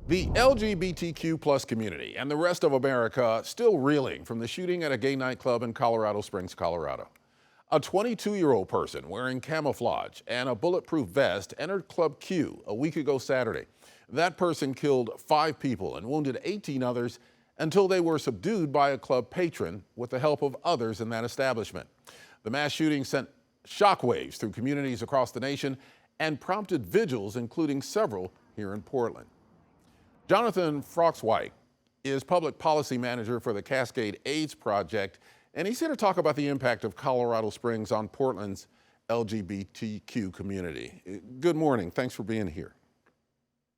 The LGBTQ plus community and the rest of America still reeling from the shooting at a gay nightclub in Colorado Springs, Colorado. A 22-year-old person wearing camouflage and a bulletproof vest entered Club Q a week ago Saturday. That person killed 5 people and wounded 18 others until they were subdued by a club patron with the help of others in that establishment. The mass shooting sent shockwaves through communities across the nation and prompted vigils, including several here in Portland. Jonathan Frochtzwajg is public policy manager for the Cascade AIDS Project, and he's here to talk about the impact of Colorado Springs on Portland's LGBTQ community. Good morning. Thanks for being here.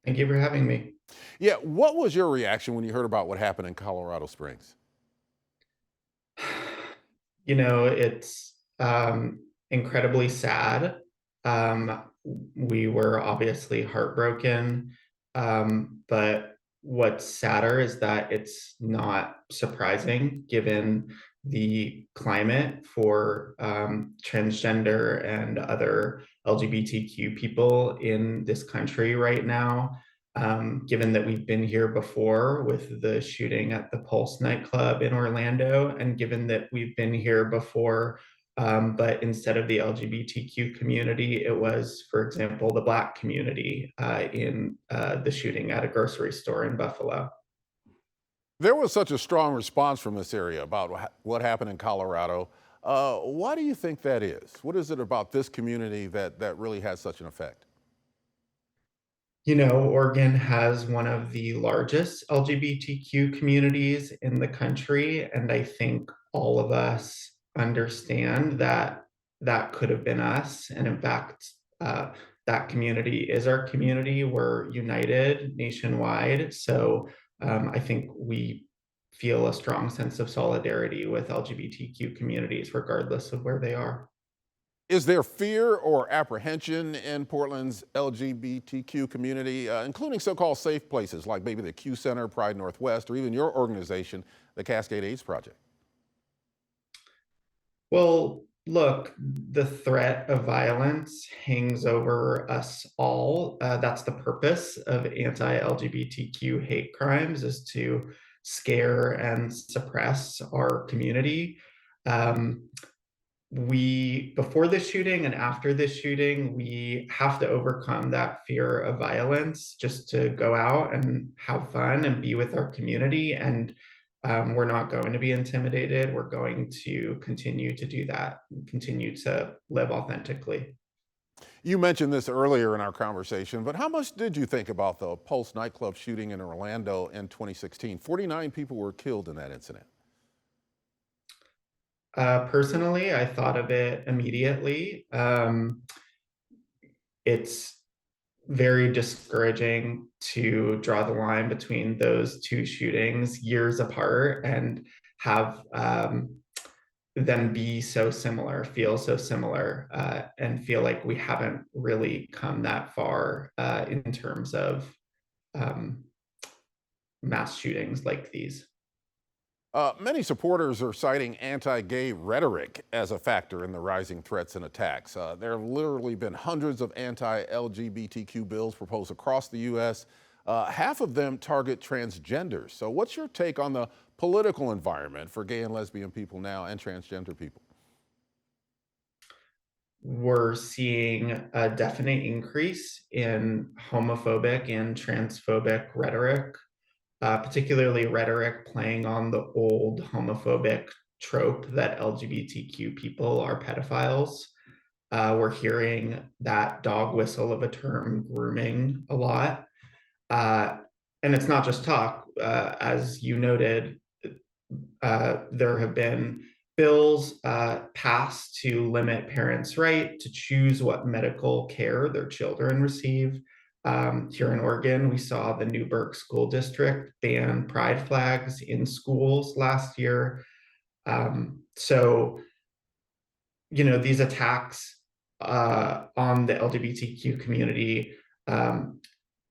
Thank you for having me. Yeah, what was your reaction when you heard about what happened in Colorado Springs? It's incredibly sad. Um, we were obviously heartbroken, but what's sadder is that it's not surprising given the climate for transgender and other LGBTQ people in this country right now. Given that we've been here before with the shooting at the Pulse nightclub in Orlando, and given that we've been here before, but instead of the LGBTQ community, it was, for example, the Black community in the shooting at a grocery store in Buffalo. There was such a strong response from this area about what happened in Colorado. Why do you think that is? What is it about this community that really has such an effect? Oregon has one of the largest LGBTQ communities in the country, and I think all of us understand that that could have been us. And in fact, that community is our community. We're united nationwide. So I think we feel a strong sense of solidarity with LGBTQ communities, regardless of where they are. Is there fear or apprehension in Portland's LGBTQ community, including so-called safe places like maybe the Q Center, Pride Northwest, or even your organization, the Cascade AIDS Project? Well, look, the threat of violence hangs over us all. That's the purpose of anti-LGBTQ hate crimes, is to scare and suppress our community. Um, we Before this shooting and after this shooting, we have to overcome that fear of violence just to go out and have fun and be with our community. And we're not going to be intimidated. We're going to continue to do that, continue to live authentically. You mentioned this earlier in our conversation, but how much did you think about the Pulse nightclub shooting in Orlando in 2016? 49 people were killed in that incident. Personally, I thought of it immediately. It's very discouraging to draw the line between those two shootings years apart and have them be so similar, feel so similar, and feel like we haven't really come that far in terms of um, mass shootings like these. Many supporters are citing anti-gay rhetoric as a factor in the rising threats and attacks. There have literally been hundreds of anti-LGBTQ bills proposed across the U.S. Half of them target transgenders. So what's your take on the political environment for gay and lesbian people now and transgender people? We're seeing a definite increase in homophobic and transphobic rhetoric, particularly rhetoric playing on the old homophobic trope that LGBTQ people are pedophiles. We're hearing that dog whistle of a term, grooming, a lot. Uh, and it's not just talk. As you noted, there have been bills passed to limit parents' right to choose what medical care their children receive. Here in Oregon, we saw the Newburgh School District ban pride flags in schools last year. So, these attacks on the LGBTQ community, um,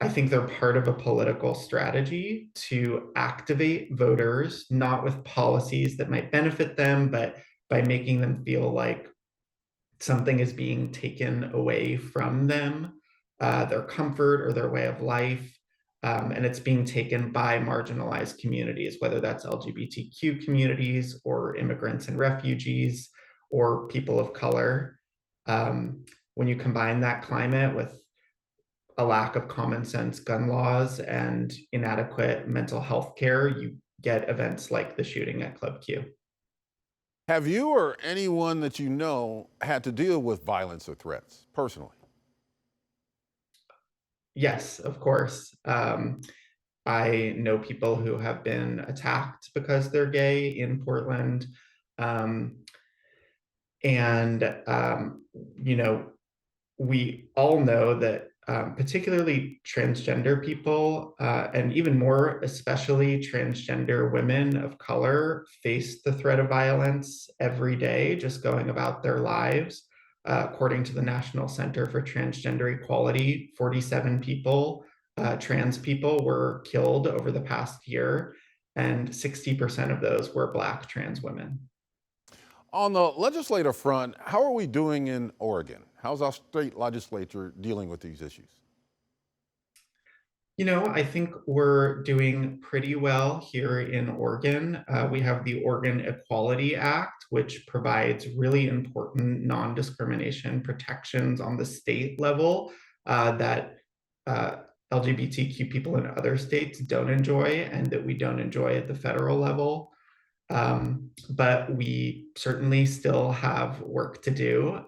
I think they're part of a political strategy to activate voters, not with policies that might benefit them, but by making them feel like something is being taken away from them, their comfort or their way of life. and it's being taken by marginalized communities, whether that's LGBTQ communities or immigrants and refugees or people of color. Um, when you combine that climate with a lack of common sense gun laws and inadequate mental health care, you get events like the shooting at Club Q. Have you or anyone that you know had to deal with violence or threats personally? Yes, of course. I know people who have been attacked because they're gay in Portland. Um, and, you know, we all know that particularly transgender people, and even more especially transgender women of color, face the threat of violence every day just going about their lives. According to the National Center for Transgender Equality, 47 people, trans people, were killed over the past year, and 60% of those were Black trans women. On the legislative front, how are we doing in Oregon? How's our state legislature dealing with these issues? I think we're doing pretty well here in Oregon. We have the Oregon Equality Act, which provides really important non-discrimination protections on the state level that uh, LGBTQ people in other states don't enjoy and that we don't enjoy at the federal level. But we certainly still have work to do.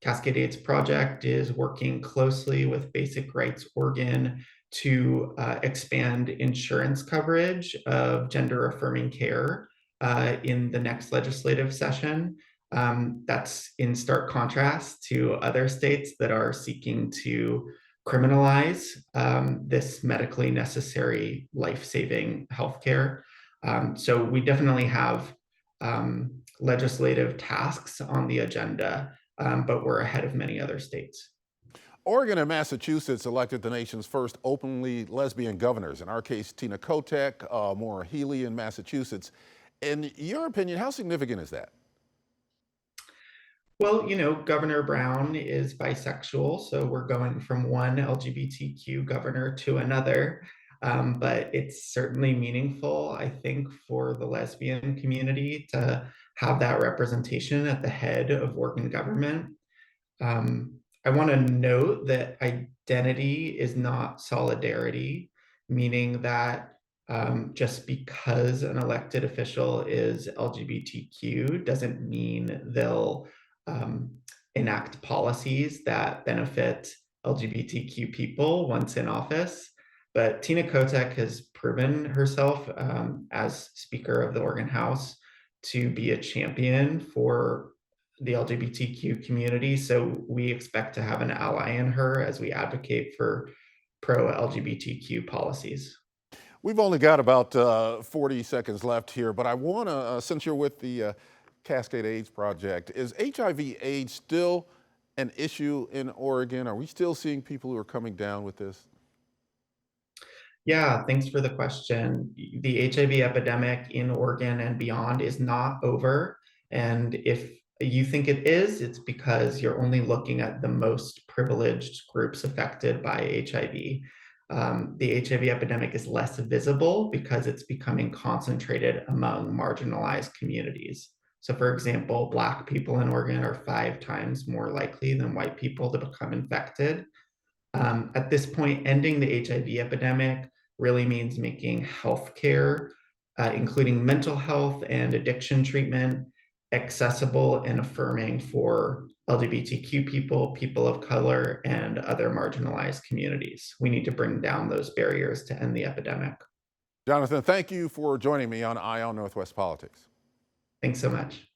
Cascade's project is working closely with Basic Rights Oregon to expand insurance coverage of gender affirming care in the next legislative session. That's in stark contrast to other states that are seeking to criminalize this medically necessary life-saving healthcare. So we definitely have legislative tasks on the agenda, but we're ahead of many other states. Oregon and Massachusetts elected the nation's first openly lesbian governors. In our case, Tina Kotek, Maura Healey in Massachusetts. In your opinion, how significant is that? Well, Governor Brown is bisexual, so we're going from one LGBTQ governor to another. But it's certainly meaningful, I think, for the lesbian community to have that representation at the head of Oregon government. I want to note that identity is not solidarity, meaning that just because an elected official is LGBTQ doesn't mean they'll um, enact policies that benefit LGBTQ people once in office. But Tina Kotek has proven herself as Speaker of the Oregon House to be a champion for the LGBTQ community. So we expect to have an ally in her as we advocate for pro LGBTQ policies. We've only got about 40 seconds left here, but I want to, since you're with the Cascade AIDS Project, is HIV/AIDS still an issue in Oregon? Are we still seeing people who are coming down with this? Yeah, thanks for the question. The HIV epidemic in Oregon and beyond is not over. And if you think it is, it's because you're only looking at the most privileged groups affected by HIV. The HIV epidemic is less visible because it's becoming concentrated among marginalized communities. So, for example, Black people in Oregon are 5 times more likely than white people to become infected. At this point, ending the HIV epidemic really means making healthcare, including mental health and addiction treatment, accessible and affirming for LGBTQ people, people of color, and other marginalized communities. We need to bring down those barriers to end the epidemic. Jonathan, thank you for joining me on Eye on Northwest Politics. Thanks so much.